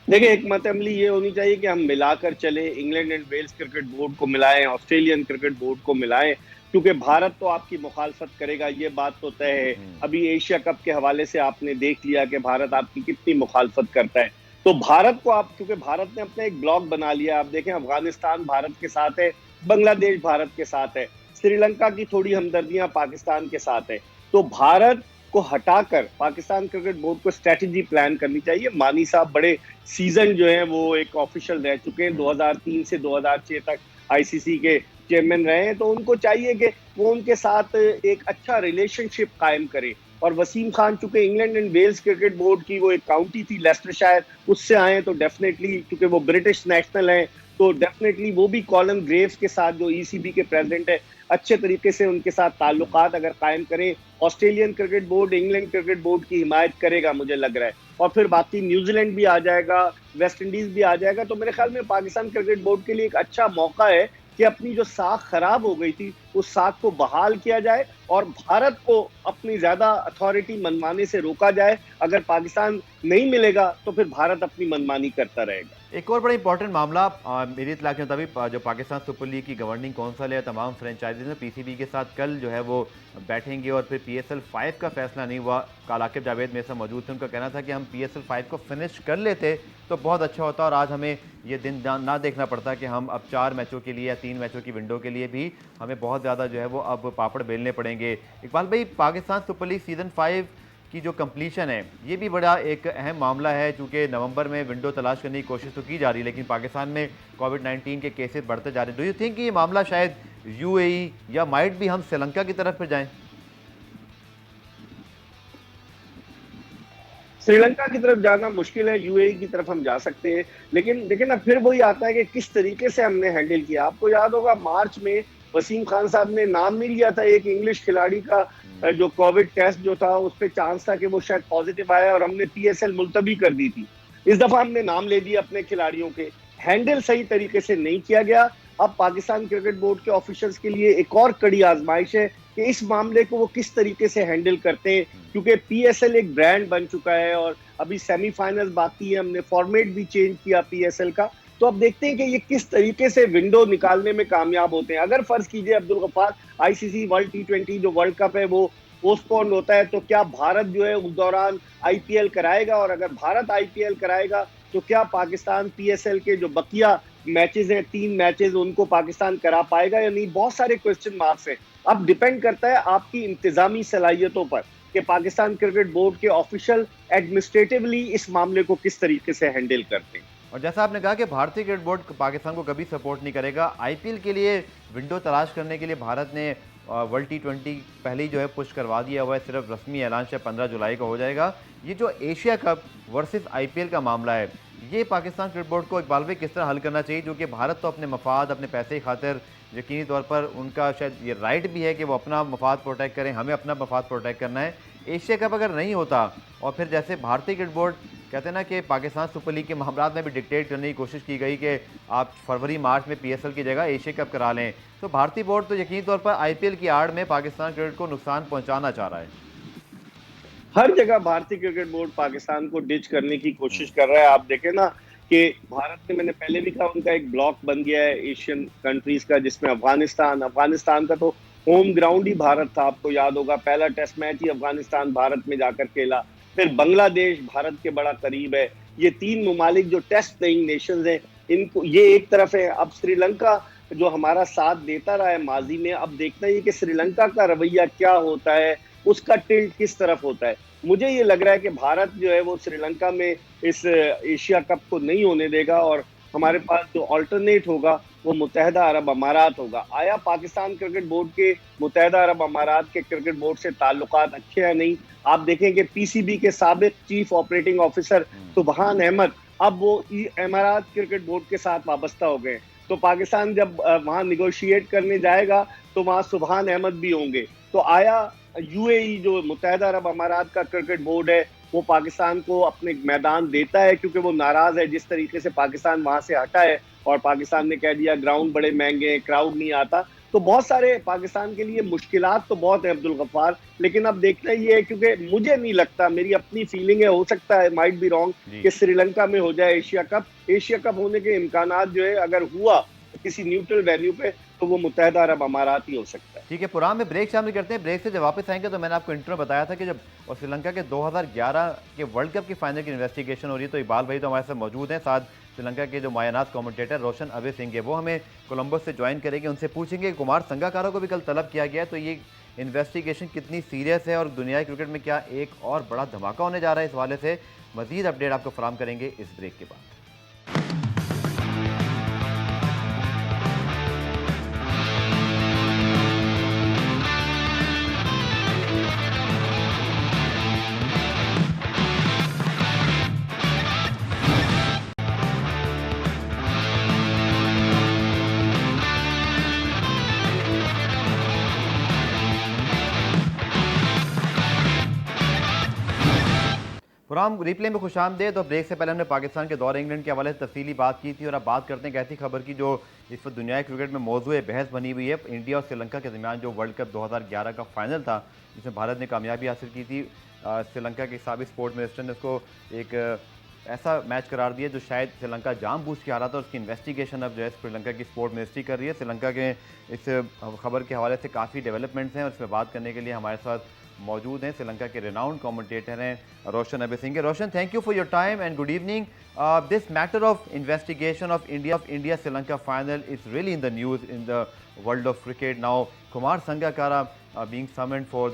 देखिए हिकमत अमली ये होनी चाहिए कि हम मिलाकर चले, England and Wales cricket board को मिलाएं, ऑस्ट्रेलियन क्रिकेट बोर्ड को मिलाएं, क्योंकि भारत तो आपकी मुखालफत करेगा, ये बात तो तय है। अभी एशिया कप के हवाले से आपने देख लिया कि भारत आपकी कितनी मुखालफत करता है। तो भारत को आप, क्योंकि भारत ने अपना एक ब्लॉक बना लिया, आप देखें अफगानिस्तान भारत के साथ है, बांग्लादेश भारत के साथ है, श्रीलंका की थोड़ी हमदर्दियां पाकिस्तान के साथ है। तो भारत को हटाकर पाकिस्तान क्रिकेट बोर्ड को स्ट्रेटेजी प्लान करनी चाहिए। मानी साहब बड़े सीजन जो है वो एक ऑफिशियल रह चुके हैं, 2003 से 2006 तक आईसीसी के चेयरमैन रहे हैं, तो उनको चाहिए कि वो उनके साथ एक अच्छा रिलेशनशिप कायम करे। और वसीम खान चूंकि England and Wales cricket board की वो एक काउंटी थी लेस्टरशायर, उससे आए, तो डेफिनेटली क्योंकि वो ब्रिटिश नेशनल हैं, तो डेफिनेटली वो भी कॉलन ग्रेव्स के साथ जो ईसीबी के प्रेसिडेंट है, अच्छे तरीके से उनके साथ ताल्लुकात अगर कायम करें। Australian cricket board England cricket board की हिमायत करेगा मुझे लग रहा है, और फिर बाकी न्यूजीलैंड भी आ जाएगा, वेस्ट इंडीज भी आ जाएगा। तो मेरे ख्याल में पाकिस्तान क्रिकेट बोर्ड के लिए एक अच्छा मौका है कि अपनी जो साख खराब हो गई थी उस साख को बहाल किया जाए और भारत को अपनी ज्यादा अथॉरिटी मनमाने से रोका जाए। अगर पाकिस्तान नहीं मिलेगा तो फिर भारत अपनी मनमानी करता रहेगा। एक और बड़ा इंपॉर्टेंट मामला मेरी इत्तला के मुताबिक जो पाकिस्तान सुपर लीग की गवर्निंग काउंसिल है, तमाम फ्रेंचाइजीज में पीसीबी के साथ कल जो है वो बैठेंगे और फिर पीएसएल 5 का फैसला नहीं हुआ। कालाकिब जावेद मेरे साथ मौजूद थे, उनका कहना था कि हम पीएसएल 5 को फिनिश कर लेते तो बहुत अच्छा होता और आज हमें ये दिन ना देखना पड़ता कि हम अब 4 मैचों के लिए या 3 मैचों की विंडो के लिए भी हमें बहुत ज़्यादा जो है वो अब पापड़ बेलने पड़ेंगे। इकबाल भाई, पाकिस्तान सुपर लीग सीज़न 5 की जो कंप्लीशन है ये भी बड़ा एक अहम मामला है, चूँकि नवंबर में विंडो तलाश करने की कोशिश तो की जा रही है, लेकिन पाकिस्तान में कोविड-19 के केसेस बढ़ते जा रहे हैं। डू यू थिंक ये मामला शायद यूएई या माइट भी हम श्रीलंका की तरफ पर जाएं? श्रीलंका की तरफ जाना मुश्किल है, यूएई की तरफ हम जा सकते हैं, लेकिन देखिए ना फिर वही आता है कि किस तरीके से हमने हैंडल किया। आपको याद होगा मार्च में वसीम खान साहब ने नाम नहीं लिया था एक इंग्लिश खिलाड़ी का, जो कोविड टेस्ट जो था उस पर चांस था कि वो शायद पॉजिटिव आया और हमने पीएसएल मुलतवी कर दी थी। इस दफा हमने नाम ले दिया अपने खिलाड़ियों के, हैंडल सही तरीके से नहीं किया गया। अब पाकिस्तान क्रिकेट बोर्ड के ऑफिशियल्स के लिए एक और कड़ी आजमाइश है कि इस मामले को वो किस तरीके से हैंडल करते हैं, क्योंकि पीएसएल एक ब्रांड बन चुका है और अभी सेमीफाइनल बाकी है, हमने फॉर्मेट भी चेंज किया पीएसएल का। तो अब देखते हैं कि ये किस तरीके से विंडो निकालने में कामयाब होते हैं। अगर फर्ज कीजिए अब्दुल गफ्फार आईसीसी वर्ल्ड टी20 जो वर्ल्ड कप है वो पोस्टपोन होता है, तो क्या भारत जो है उस दौरान आईपीएल कराएगा? और अगर भारत आईपीएल कराएगा तो क्या पाकिस्तान पीएसएल के जो बकिया मैचेस हैं 3 मैचेस उनको पाकिस्तान करा पाएगा या नहीं? बहुत सारे क्वेश्चन मार्क्स हैं अब डिपेंड करता है आपकी इंतजामी सलाहियतों पर कि पाकिस्तान क्रिकेट बोर्ड के ऑफिशियल एडमिनिस्ट्रेटिवली इस मामले को किस तरीके से हैंडल करते हैं। और जैसा आपने कहा कि भारतीय क्रिकेट बोर्ड पाकिस्तान को कभी सपोर्ट नहीं करेगा, आईपीएल के लिए विंडो तलाश करने के लिए भारत ने वर्ल्ड T20 पहले ही जो है पुश करवा दिया हुआ है, सिर्फ रस्मी ऐलान से 15 जुलाई को हो जाएगा। ये जो एशिया कप वर्सेस आईपीएल का मामला है, ये पाकिस्तान क्रिकेट बोर्ड को इकबाल भाई किस तरह हल करना चाहिए, जो कि भारत तो अपने मफाद, अपने पैसे की खातिर यकीनी तौर पर उनका शायद ये राइट भी है कि वो अपना मफाद प्रोटेक्ट करें, हमें अपना मफाद प्रोटेक्ट करना है। एशिया कप अगर नहीं होता और फिर जैसे भारतीय क्रिकेट बोर्ड कहते हैं ना कि पाकिस्तान सुपर लीग के मामला में भी डिक्टेट करने की कोशिश की गई कि आप फरवरी मार्च में पीएसएल की जगह एशिया कप करा लें, तो भारतीय बोर्ड तो यकीनी तौर पर आईपीएल की आड़ में पाकिस्तान क्रिकेट को नुकसान पहुंचाना चाह रहा है। हर जगह भारतीय क्रिकेट बोर्ड पाकिस्तान को डिच करने की कोशिश कर रहा है। आप देखें ना कि भारत ने, मैंने पहले भी कहा, उनका एक ब्लॉक बन गया है एशियन कंट्रीज का, जिसमें अफगानिस्तान का तो होम ग्राउंड ही भारत था। आपको याद होगा पहला टेस्ट मैच ही अफगानिस्तान भारत में जाकर खेला। फिर बांग्लादेश भारत के बड़ा करीब है। ये तीन ममालिक जो टेस्ट प्लेइंग नेशंस हैं, इनको ये एक तरफ है। अब श्रीलंका जो हमारा साथ देता रहा है माजी में, अब देखना है कि श्रीलंका का रवैया क्या होता है, उसका टिल्ट किस तरफ होता है। मुझे ये लग रहा है कि भारत जो है वो श्रीलंका में इस एशिया कप को नहीं होने देगा और हमारे पास जो अल्टरनेट होगा वो मुत्तहदा अरब अमारात होगा। आया पाकिस्तान क्रिकेट बोर्ड के मुत्तहदा अरब अमारात के क्रिकेट बोर्ड से ताल्लुकात अच्छे हैं नहीं? आप देखें कि पीसीबी के साबिक चीफ ऑपरेटिंग ऑफिसर सुबहान अहमद अब वो अमारात क्रिकेट बोर्ड के साथ वाबस्ता हो गए। तो पाकिस्तान जब वहां निगोशिएट करने जाएगा तो वहां सुबहान अहमद भी होंगे। तो आया यूएई जो मुत्तहदा अरब अमारात का क्रिकेट बोर्ड है वो पाकिस्तान को अपने मैदान देता है, क्योंकि वो नाराज है जिस तरीके से पाकिस्तान वहां से हटा है और पाकिस्तान ने कह दिया ग्राउंड बड़े महंगे हैं, क्राउड नहीं आता। तो बहुत सारे पाकिस्तान के लिए मुश्किलात तो बहुत है अब्दुल गफ्फार, लेकिन अब देखना ये है, क्योंकि मुझे नहीं लगता, मेरी अपनी फीलिंग है, हो सकता है माइट बी रॉन्ग, कि श्रीलंका में हो जाए एशिया कप। एशिया कप होने के इम्कानात जो है अगर हुआ किसी न्यूट्रल वेन्यू पे तो वो मुत्तहदा अरब अमारात ही हो सकता है। ठीक है, पुरान में ब्रेक शामिल करते हैं। ब्रेक से जब वापस आएंगे तो मैंने आपको इंट्रो बताया था कि जब और श्रीलंका के 2011 के वर्ल्ड कप की फाइनल की इन्वेस्टिगेशन हो रही है, तो इकबाल भाई तो हमारे साथ मौजूद हैं, साथ श्रीलंका के जो मायानात कमेंटेटर रोशन अबे सिंह है, वो हमें कोलंबो से ज्वाइन करेंगे। उनसे पूछेंगे कुमार संगाकारा को भी कल तलब किया गया है, तो ये इन्वेस्टिगेशन कितनी सीरियस है और दुनिया क्रिकेट में क्या एक और बड़ा धमाका होने जा रहा है, इस हवाले से मजीद अपडेट आपको फराहम करेंगे इस ब्रेक के बाद। प्रोग्राम रिप्ले में खुशामदीद। तो ब्रेक से पहले हमने पाकिस्तान के दौरे इंग्लैंड के हवाले से तफसीली बात की थी और अब बात करते हैं एक ऐसी खबर की जो इस वक्त दुनिया क्रिकेट में मौजूद बहस बनी हुई है। इंडिया और श्रीलंका के दरमियान जो वर्ल्ड कप 2011 का फाइनल था जिसमें भारत ने कामयाबी हासिल की थी, श्रीलंका के साबिक स्पोर्ट मिनिस्टर ने उसको एक ऐसा मैच करार दिया जो शायद श्रीलंका जानबूझ के हारा था, और उसकी इन्वेस्टिगेशन अब जो है श्रीलंका की स्पोर्ट मिनिस्ट्री कर रही है। श्रीलंका के इस खबर के हवाले से काफ़ी डेवलपमेंट्स हैं और इसमें बात करने के लिए हमारे साथ मौजूद हैं श्रीलंका के रिनाउंड कमेंटेटर हैं Roshan Abey Singh. Roshan, thank you for your time and good evening. This matter of investigation of India Sri Lanka final is really in the news in the world of cricket now. Kumar Sangakkara being summoned for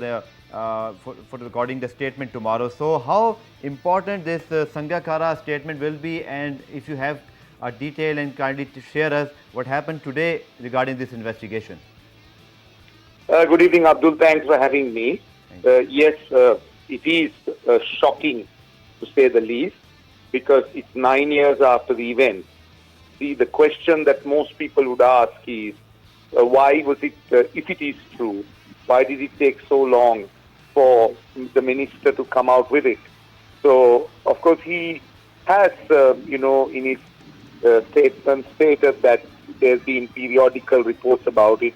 recording the statement tomorrow. So how important this Sangakkara statement will be, and if you have a detail and kindly to share us what happened today regarding this investigation. Good evening, Abdul. Thanks for having me. Yes, it is shocking to say the least, because it's 9 years after the event. See, the question that most people would ask is, why was it, if it is true, why did it take so long for the minister to come out with it? So, of course, he has, in his statement stated that there's been periodical reports about it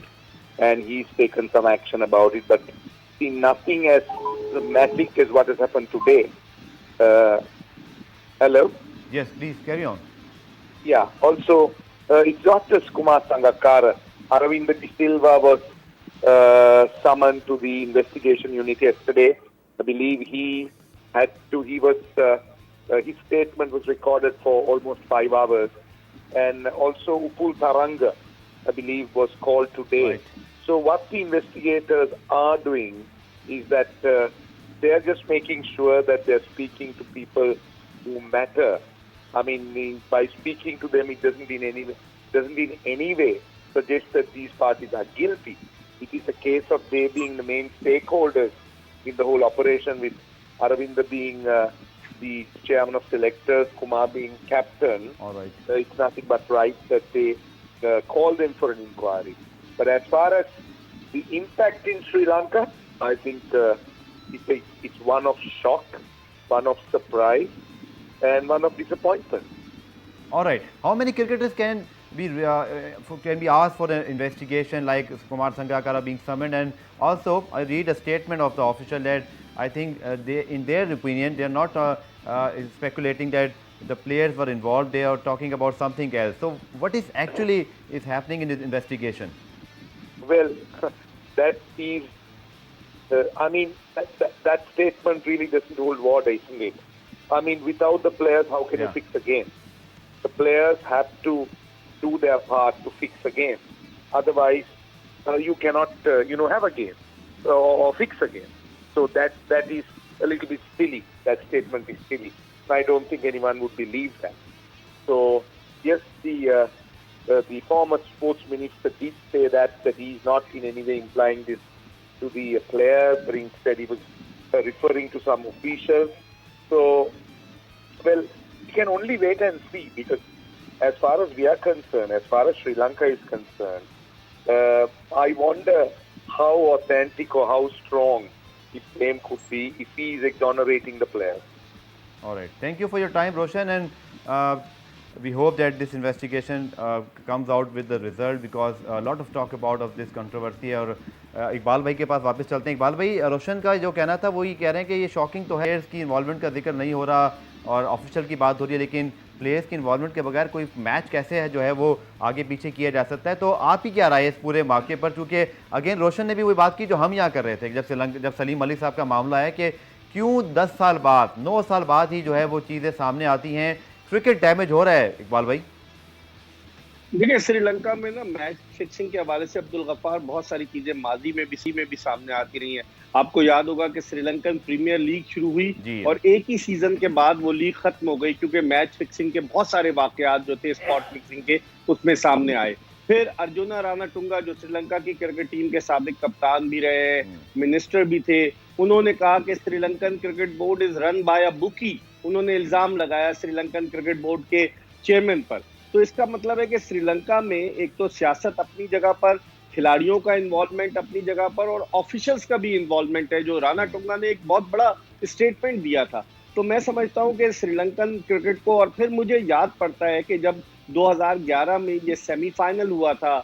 and he's taken some action about it, but see, nothing as dramatic as what has happened today. Hello? Yes, please carry on. Yeah, also, it's not just Kumar Sangakkara. Aravind De Silva was summoned to the investigation unit yesterday. I believe his statement was recorded for almost 5 hours. And also Upul Tharanga, I believe, was called today. Right. So what the investigators are doing is that they are just making sure that they're speaking to people who matter. I mean, by speaking to them, it doesn't in any way suggest that these parties are guilty. It is a case of they being the main stakeholders in the whole operation, with Aravinda being the chairman of selectors, Kumar being captain. All right. It's nothing but right that they call them for an inquiry. But as far as the impact in Sri Lanka, I think it's one of shock, one of surprise, and one of disappointment. All right. How many cricketers can be asked for an investigation, like Kumar Sangakkara being summoned? And also, I read a statement of the official that I think in their opinion, they are not speculating that the players were involved. They are talking about something else. So, what is actually happening in this investigation? Well, that is, I mean, that statement really doesn't hold water, isn't it? I mean, without the players, how can you fix a game? The players have to do their part to fix a game. Otherwise, you cannot, have a game or fix a game. So that is a little bit silly. That statement is silly. I don't think anyone would believe that. So, yes, the former sports minister did say that he is not in any way implying this to the players, but instead he was referring to some officials. So, well, we can only wait and see, because as far as we are concerned, as far as Sri Lanka is concerned, I wonder how authentic or how strong his claim could be if he is exonerating the players. All right. Thank you for your time, Roshan, and we hope that this investigation comes out with the result, because a lot of talk about this controversy. और इकबाल भाई के पास वापस चलते हैं. इकबाल भाई, रोशन का जो कहना था वो ये कह रहे हैं कि ये शॉकिंग तो है, इसकी इन्वॉल्वमेंट का जिक्र नहीं हो रहा और ऑफिशियल की बात हो रही है, लेकिन प्लेयर्स की इन्वॉल्वमेंट के बगैर कोई मैच कैसे है जो है वो आगे पीछे किया जा सकता है. तो आपकी क्या राय है इस पूरे मौके पर? क्योंकि अगेन रोशन ने भी वही बात की जो हम यहाँ कर रहे थे जब सलीम मलिक साहब का मामला है कि क्यों 10 साल बाद 9 साल बाद ही जो है वो चीज़ें सामने आती हैं. क्रिकेट डैमेज हो रहा है इकबाल भाई. देखिए, श्रीलंका में ना मैच फिक्सिंग के हवाले से अब्दुल गफ्फार बहुत सारी चीजें माजी में भी सामने आती रही हैं. आपको याद होगा कि श्रीलंकन प्रीमियर लीग शुरू हुई और एक ही सीजन के बाद वो लीग खत्म हो गई, क्योंकि मैच फिक्सिंग के बहुत सारे वाकयात जो थे स्पॉट फिक्सिंग के उसमें सामने आए. फिर अर्जुना रानाटुंगा, जो श्रीलंका की क्रिकेट टीम के साबिक कप्तान भी रहे, मिनिस्टर भी थे, उन्होंने कहा कि Sri Lankan cricket board is run by a bookie. उन्होंने इल्जाम लगाया श्रीलंकन क्रिकेट बोर्ड के चेयरमैन पर. तो इसका मतलब है कि श्रीलंका में एक तो सियासत अपनी जगह पर, खिलाड़ियों का इन्वॉल्वमेंट अपनी जगह पर, और ऑफिशियल्स का भी इन्वॉल्वमेंट है, जो राणा टुंगा ने एक बहुत बड़ा स्टेटमेंट दिया था. तो मैं समझता हूं कि श्रीलंकन क्रिकेट को, और फिर मुझे याद पड़ता है कि जब 2011 में ये फाइनल हुआ था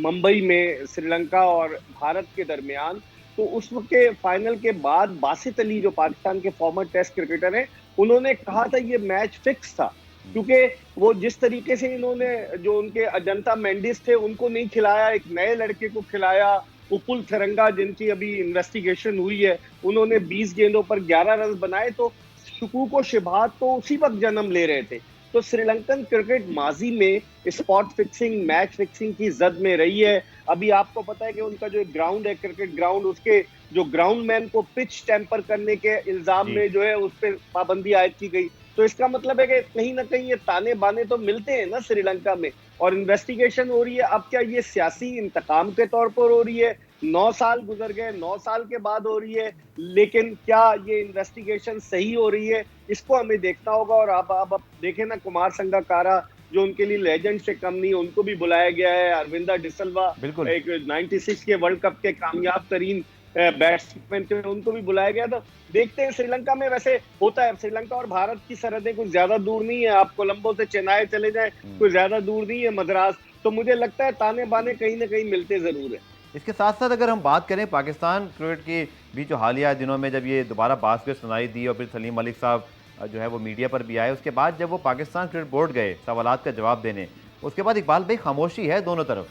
मुंबई में श्रीलंका और भारत के दरमियान, तो उस वक्त के फाइनल के बाद बासित अली, जो पाकिस्तान के फॉर्मर टेस्ट क्रिकेटर हैं, उन्होंने कहा था ये मैच फिक्स था, क्योंकि वो जिस तरीके से इन्होंने जो उनके अजंता मेंडिस थे उनको नहीं खिलाया, एक नए लड़के को खिलाया, उपुल थरंगा जिनकी अभी इन्वेस्टिगेशन हुई है, उन्होंने 20 गेंदों पर 11 रन बनाए. तो शुकूक और शिबहात तो उसी वक्त जन्म ले रहे थे. तो श्रीलंकन क्रिकेट माजी में स्पॉट फिक्सिंग, मैच फिक्सिंग की जद में रही है. अभी आपको पता है कि उनका जो ग्राउंड है, क्रिकेट ग्राउंड, उसके जो ग्राउंड मैन को पिच टेम्पर करने के इल्जाम में जो है उस पर पाबंदी आयद की गई. तो इसका मतलब है कि कहीं ना कहीं ये ताने बाने तो मिलते हैं ना श्रीलंका में, और इन्वेस्टिगेशन हो रही है. अब क्या ये सियासी इंतकाम के तौर पर हो रही है? 9 साल गुजर गए, 9 साल के बाद हो रही है, लेकिन क्या ये इन्वेस्टिगेशन सही हो रही है, इसको हमें देखना होगा. और आप देखें ना, कुमार संगकारा जो उनके लिए लेजेंड से कम नहीं, उनको भी बुलाया गया है. अरविंदा डिसल्वा, एक 96 के वर्ल्ड कप के कामयाब तरीन बैट्समैन थे, उनको भी बुलाया गया. तो देखते हैं श्रीलंका में. वैसे होता है, श्रीलंका और भारत की सरहदें कुछ ज्यादा दूर नहीं है. आप कोलंबो से चेन्नई चले जाएं, कुछ ज्यादा दूर नहीं है, मद्रास. तो मुझे लगता है ताने बाने कहीं ना कहीं मिलते जरूर है. इसके साथ साथ अगर हम बात करें पाकिस्तान क्रिकेट की भी, जो हालिया दिनों में जब ये दोबारा बास्केट सुनाई दी और फिर सलीम मलिक साहब जो है वो मीडिया पर भी आए, उसके बाद जब वो पाकिस्तान क्रिकेट बोर्ड गए सवालात का जवाब देने, उसके बाद इकबाल भाई खामोशी है दोनों तरफ.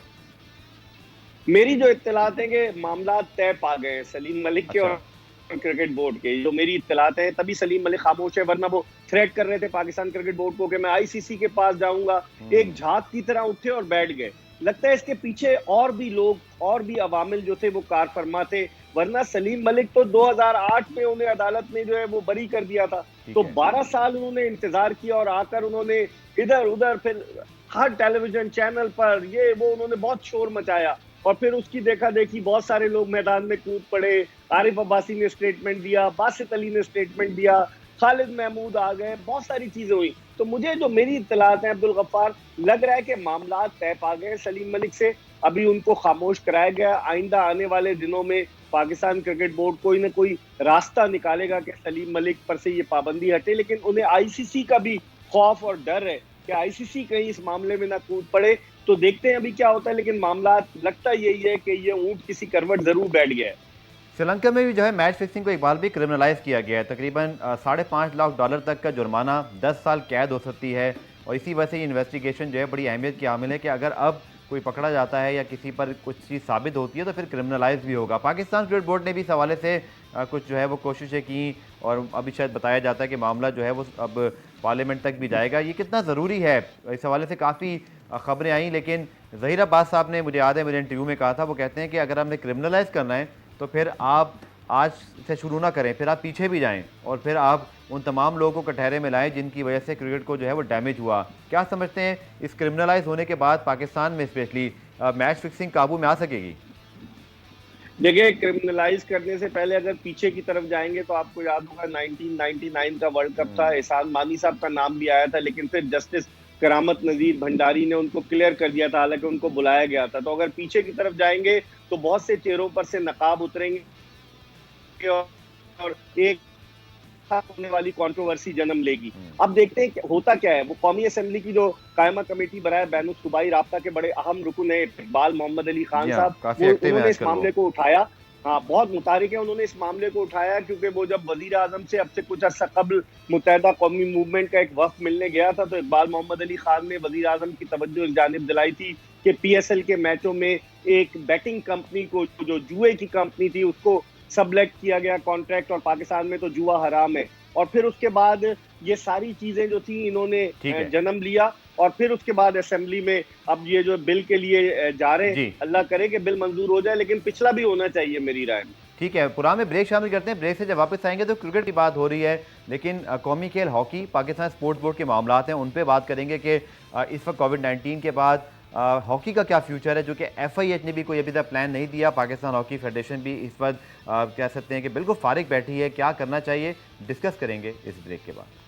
मेरी जो इत्तलात है कि मामला तय पा गए हैं सलीम मलिक के और क्रिकेट बोर्ड के, जो मेरी इत्तलात है, तभी सलीम मलिक खामोश है. वरना वो थ्रेट कर रहे थे पाकिस्तान क्रिकेट बोर्ड को कि मैं आईसीसी के पास जाऊंगा. एक झाग की तरह उठे और बैठ गए. लगता है इसके पीछे और भी लोग, और भी अवामिल जो थे वो कार फरमा थे, वरना सलीम मलिक तो 2008 में उन्हें अदालत ने जो है वो बरी कर दिया था। तो 12 साल उन्होंने इंतजार किया और आकर उन्होंने इधर उधर फिर हर टेलीविजन चैनल पर ये वो उन्होंने बहुत शोर मचाया, और फिर उसकी देखा देखी बहुत सारे लोग मैदान में कूद पड़े। आरिफ अब्बासी ने स्टेटमेंट दिया, बासित अली ने स्टेटमेंट दिया, खालिद महमूद आ गए, बहुत सारी चीजें हुई। तो मुझे जो मेरी इत्तलात है अब्दुल गफ्फार, लग रहा है कि मामला तय पा गए सलीम मलिक से, अभी उनको खामोश कराया गया। आइंदा आने वाले दिनों में पाकिस्तान क्रिकेट बोर्ड कोई ना कोई रास्ता निकालेगा कि सलीम मलिक पर से ये पाबंदी हटे, लेकिन उन्हें आईसीसी का भी खौफ और डर है कि आईसीसी कहीं इस मामले में ना कूद पड़े। तो देखते हैं अभी क्या होता है, लेकिन मामला लगता यही है कि ये ऊंट किसी करवट जरूर बैठ गया है। श्रीलंका में भी जो है मैच फिक्सिंग को एक बार भी क्रिमिनलाइज किया गया है। तकरीबन $5.5 लाख तक का जुर्माना, 10 साल कैद हो सकती है, और इसी वजह से ये इन्वेस्टिगेशन जो है बड़ी अहमियत की हामिल है कि अगर अब कोई पकड़ा जाता है या किसी पर कुछ चीज़ साबित होती है तो फिर क्रिमिनलाइज भी होगा। पाकिस्तान क्रिकेट बोर्ड ने भी इस हवाले से कुछ जो है वो कोशिशें की, और अभी शायद बताया जाता है कि मामला जो है वो अब पार्लियामेंट तक भी जाएगा। ये कितना ज़रूरी है, इस हवाले से काफ़ी खबरें आई, लेकिन ज़हीर अब्बास साहब ने, मुझे याद है मेरे इंटरव्यू में कहा था, वो कहते हैं कि अगर हमने क्रिमिनलाइज करना है तो फिर आप आज से शुरू ना करें, फिर आप पीछे भी जाएं और फिर आप उन तमाम लोगों को कटहरे में लाएं जिनकी वजह से क्रिकेट को जो है वो डैमेज हुआ। क्या समझते हैं इस क्रिमिनलाइज होने के बाद पाकिस्तान में स्पेशली मैच फिक्सिंग काबू में आ सकेगी? देखिए, क्रिमिनलाइज करने से पहले अगर पीछे की तरफ जाएंगे तो आपको याद होगा 1999 का वर्ल्ड कप था, एहसान मानी साहब का नाम भी आया था, लेकिन फिर जस्टिस करामत नजीर भंडारी ने उनको क्लियर कर दिया था, हालांकि उनको बुलाया गया था। तो अगर पीछे की तरफ जाएंगे तो बहुत से चेहरों पर से नकाब उतरेंगे और एक होने वाली कंट्रोवर्सी जन्म लेगी। अब देखते हैं होता क्या है। वो कौमी असेंबली की जो कायमा कमेटी बनाए बैनुल सूबाई राब्ता के बड़े अहम रुकन है इकबाल मोहम्मद अली खान साहब, उन्होंने इस मामले को उठाया। हाँ, बहुत मुतारिक है, उन्होंने इस मामले को उठाया क्योंकि वो जब वजीर आजम से अब से कुछ अर्सा कबल मुत्तहदा कौमी मूवमेंट का एक वफ्द मिलने गया था, तो इकबाल मोहम्मद अली खान ने वजीर आजम की तवज्जो इस जानिब दिलाई थी कि PSL के मैचों में एक बैटिंग कंपनी को, जो जुए की कंपनी थी, उसको सबलेट किया गया कॉन्ट्रैक्ट, और पाकिस्तान में तो जुआ हराम है। और फिर उसके बाद ये सारी चीजें जो थी इन्होंने जन्म लिया, और फिर उसके बाद असेंबली में अब ये जो बिल के लिए जा रहे हैं, अल्लाह करे कि बिल मंजूर हो जाए, लेकिन पिछला भी होना चाहिए मेरी राय में। ठीक है, पुराने में ब्रेक शामिल करते हैं। ब्रेक से जब वापस आएंगे तो क्रिकेट की बात हो रही है, लेकिन कौमी खेल हॉकी, पाकिस्तान स्पोर्ट्स बोर्ड के मामला हैं, उन पर बात करेंगे कि इस वक्त कोविड-19 के बाद हॉकी का क्या फ्यूचर है, जो कि FIH ने भी कोई अभी तक प्लान नहीं दिया। पाकिस्तान हॉकी फेडरेशन भी इस वक्त कह सकते हैं कि बिल्कुल फारिग बैठी है, क्या करना चाहिए, डिस्कस करेंगे इस ब्रेक के बाद।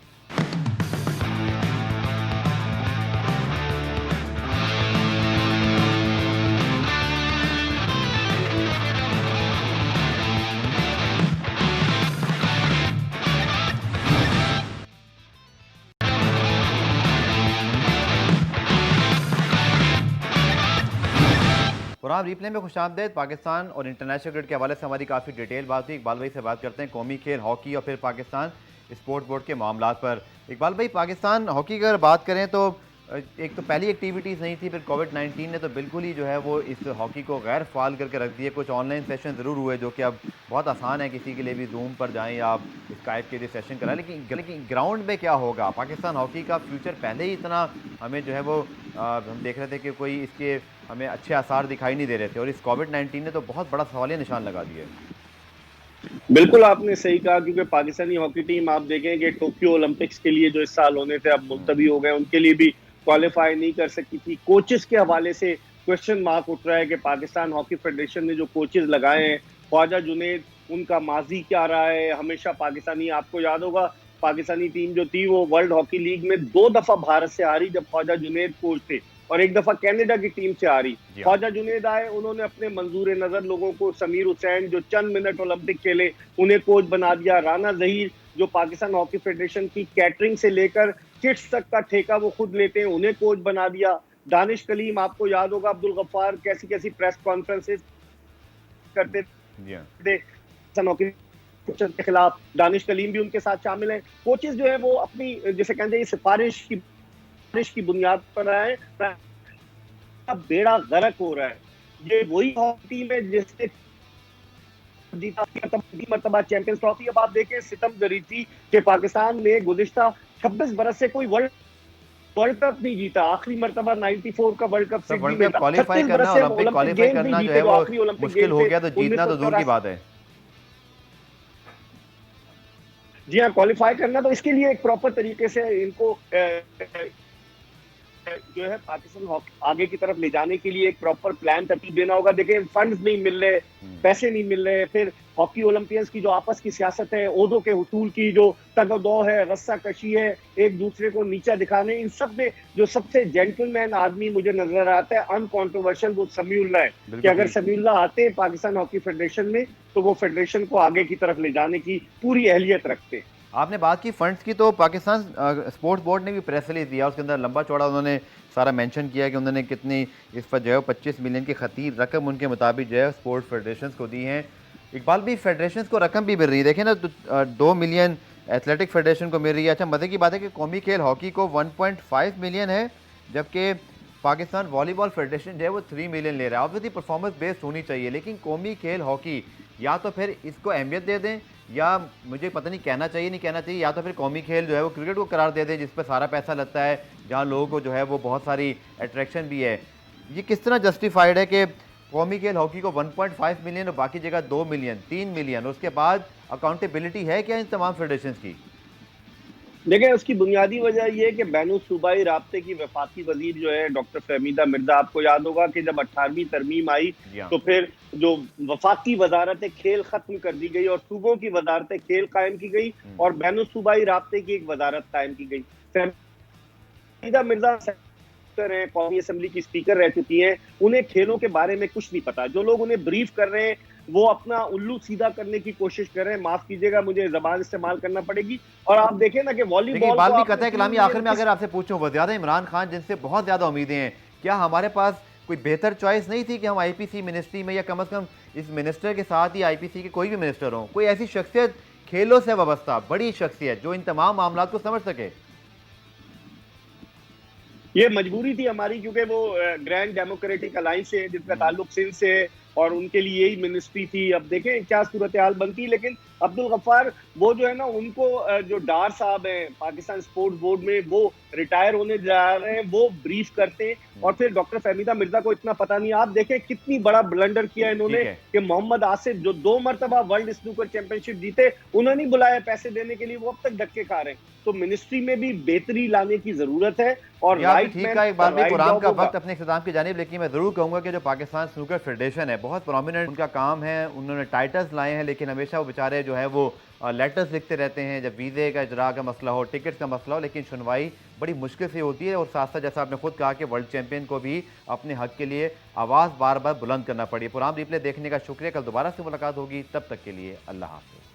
प्रोग्राम रिप्ले में खुशामदीद। पाकिस्तान और इंटरनेशनल क्रिकेट के हवाले से हमारी काफ़ी डिटेल बात हुई। इकबाल भाई से बात करते हैं कौमी खेल हॉकी और फिर पाकिस्तान स्पोर्ट्स बोर्ड के मामला पर। इकबाल भाई, पाकिस्तान हॉकी की अगर बात करें तो एक तो पहली एक्टिविटीज़ नहीं थी, फिर कोविड-19 ने तो बिल्कुल ही जो है वो इस हॉकी को गैर फाल करके रख दिए। कुछ ऑनलाइन सेशन ज़रूर हुए जो कि अब बहुत आसान है, किसी के लिए भी जूम पर जाएं या आप स्काइप के लिए सेशन कराएं, लेकिन ग्राउंड में क्या होगा? पाकिस्तान हॉकी का फ्यूचर पहले ही इतना हमें जो है वो हम देख रहे थे कि कोई इसके हमें अच्छे आसार दिखाई नहीं दे रहे थे, और इस कोविड-19 ने तो बहुत बड़ा सवालिया निशान लगा दिया है। बिल्कुल आपने सही कहा, क्योंकि पाकिस्तानी हॉकी टीम आप देखें कि टोक्यो ओलंपिक्स के लिए जो इस साल होने थे अब मुलतवी हो गए, उनके लिए भी क्वालिफाई नहीं कर सकी थी। कोचेस के हवाले से क्वेश्चन मार्क उठ रहा है कि पाकिस्तान हॉकी फेडरेशन ने जो कोचेस लगाए हैं, ख्वाजा जुनैद, उनका माजी क्या रहा है? हमेशा पाकिस्तानी, आपको याद होगा पाकिस्तानी टीम जो थी वो वर्ल्ड हॉकी लीग में 2 दफा भारत से हारी जब ख्वाजा जुनैद कोच थे, और 1 दफा कनाडा की टीम से हारी। ख्वाजा जुनैद आए, उन्होंने अपने मंजूर नजर लोगों को, समीर हुसैन जो चंद मिनट ओलंपिक खेले उन्हें कोच बना दिया, राना जहीर जो पाकिस्तान हॉकी फेडरेशन की कैटरिंग से लेकर किट्स तक का ठेका वो खुद लेते हैं, उन्हें कोच बना दिया। दानिश कलीम, आपको याद होगा अब्दुल गफ्फार कैसी कैसी प्रेस कॉन्फ्रेंसेस करते थे हॉकी के खिलाफ, दानिश कलीम भी उनके साथ शामिल है। कोचेस जो है वो अपनी, जैसे कहते हैं, सिफारिश की बुनियाद पर आए, अब बेड़ा गर्क हो रहा है। ये वही हॉकी टीम है जिसने जीता मरतबा चैंपियंस ट्रॉफी। अब आप देखें सितम जरी थी कि पाकिस्तान ने गुज़िश्ता 26 बरस से कोई वर्ल्ड वर्ल्ड कप नहीं जीता, आखिरी मर्तबा 94 का world cup sir Sydney world में कप था। क्वालिफाई 36 करना, बरस से हम ओलंपिक ओलंपिक क्वालिफाई गेम्स नहीं करना जो जीते, है जो वो आखिरी ओलंपिक मुश्किल गेम हो थे गया, तो जीतना तो दूर की 1984। बात है। जी हाँ, क्वालिफाई करना, तो इसके लिए एक प्रॉपर तरीके से इनको जो है पाकिस्तान हॉकी आगे की तरफ ले जाने के लिए एक प्रॉपर प्लान तरतीब देना होगा। देखिए फंड्स नहीं मिल रहे, पैसे नहीं मिल रहे, फिर हॉकी ओलंपियंस की जो आपस की सियासत है, ओहदों के हुसूल की जो तगदो है, रस्सा कशी है, एक दूसरे को नीचा दिखाने, इन सब में जो सबसे जेंटलमैन आदमी मुझे नजर आता है अनकॉन्ट्रोवर्शियल, वो समीउल्लाह है। कि बिल्कुल अगर ठीक। समीउल्लाह आते हैं पाकिस्तान हॉकी फेडरेशन में, तो वो फेडरेशन को आगे की तरफ ले जाने की पूरी अहलियत रखते हैं। आपने बात की फंड्स की, तो पाकिस्तान स्पोर्ट्स बोर्ड ने भी प्रेस रिलीज दिया, उसके अंदर लंबा चौड़ा उन्होंने सारा मेंशन किया कि उन्होंने कितनी इस पर जो है 25 मिलियन की खतीर रकम उनके मुताबिक जो है स्पोर्ट्स फेडरेशन को दी है। इकबाल भी फेडरेशन को रकम भी मिल रही है, देखें ना, 2 मिलियन एथलेटिक फेडरेशन को मिल रही है। अच्छा, मज़े की बात है कि कौमी खेल हॉकी को 1.5 मिलियन है, जबकि पाकिस्तान वॉलीबॉल फेडरेशन जो है वो 3 मिलियन ले रहा है। ऑब्वियसली परफॉर्मेंस बेस्ड होनी चाहिए, लेकिन कौमी खेल हॉकी या तो फिर इसको अहमियत दे दें, या मुझे पता नहीं कहना चाहिए नहीं कहना चाहिए, या तो फिर कौमी खेल जो है वो क्रिकेट को करार दे दें, जिस पर सारा पैसा लगता है, जहां लोगों को जो है वो बहुत सारी अट्रैक्शन भी है। ये किस तरह जस्टिफाइड है कि कौमी खेल हॉकी को 1.5 मिलियन और बाकी जगह 2 मिलियन 3 मिलियन, उसके बाद अकाउंटेबिलिटी है क्या इन तमाम फेडरेशन की? देखिए उसकी बुनियादी वजह यह है कि बैनुल सूबाई राब्ते की वफाकी वजीर जो है डॉक्टर फहमीदा मिर्जा, आपको याद होगा कि जब 18वीं तरमीम आई जी हाँ। तो फिर जो वफाकी वजारत खेल खत्म कर दी गई और सूबों की वजारत खेल कायम की गई और बैनुल सूबाई राब्ते की एक वजारत कायम की गई। फहमीदा मिर्जा हैं, कौमी असम्बली की स्पीकर रह चुकी हैं, उन्हें खेलों के बारे में कुछ नहीं पता। जो लोग उन्हें ब्रीफ कर रहे हैं वो अपना उल्लू सीधा करने की कोशिश कर रहे हैं, माफ कीजिएगा मुझे जबान इस्तेमाल करना पड़ेगी। और आप देखें ना कि लेकिन वॉलीबॉल इकबाल को भी आपने कहता है कलामी, आखिर में अगर आपसे पूछूं, वज़ीर इमरान खान जिनसे बहुत ज़्यादा उम्मीदें हैं, क्या हमारे पास कोई बेहतर चॉइस नहीं थी कि हम आईपीसी मिनिस्ट्री में, या कम से कम इस मिनिस्टर के साथ ही आईपीसी के कोई भी मिनिस्टर हो, कोई ऐसी शख्सियत खेलों से वाबस्ता बड़ी शख्सियत जो इन तमाम मामलों को समझ सके? ये मजबूरी थी हमारी, क्योंकि वो ग्रैंड डेमोक्रेटिक अलायंस से जिसका ताल्लुक सिंध से है और उनके लिए यही मिनिस्ट्री थी। अब देखें क्या सूरत हाल बनती, लेकिन अब्दुल गफ्फार वो जो है ना, उनको जो डार साहब हैं पाकिस्तान स्पोर्ट्स बोर्ड में, वो रिटायर होने जा रहे हैं, वो ब्रीफ करते हैं और फिर डॉक्टर फहमीदा मिर्जा को इतना पता नहीं। आप देखें कितनी बड़ा ब्लंडर किया इन्होंने कि मोहम्मद आसिफ जो 2 मरतबा वर्ल्ड स्नूकर चैंपियनशिप जीते, उन्होंने नहीं बुलाया पैसे देने के लिए, वो अब तक धक्के खा रहे हैं। तो मिनिस्ट्री में भी बेहतरी लाने की जरूरत है और ठीक है। एक बार भी प्रोग्राम का वक्त अपने इख्तिताम की जानिब, लेकिन मैं जरूर कहूंगा कि जो पाकिस्तान स्नूकर फेडरेशन है बहुत प्रोमिनेंट उनका काम है, उन्होंने टाइटल्स लाए हैं, लेकिन हमेशा वो बेचारे जो है वो लेटर्स लिखते रहते हैं जब वीज़े का इजरा का मसला हो, टिकट्स का मसला हो, लेकिन सुनवाई बड़ी मुश्किल से होती है। और साथ साथ जैसा आपने खुद कहा कि वर्ल्ड चैंपियन को भी अपने हक के लिए आवाज़ बार बार बुलंद करना पड़ी। प्रोग्राम रिप्ले देखने का शुक्रिया। कल दोबारा से मुलाकात होगी, तब तक के लिए अल्लाह हाफ़िज़।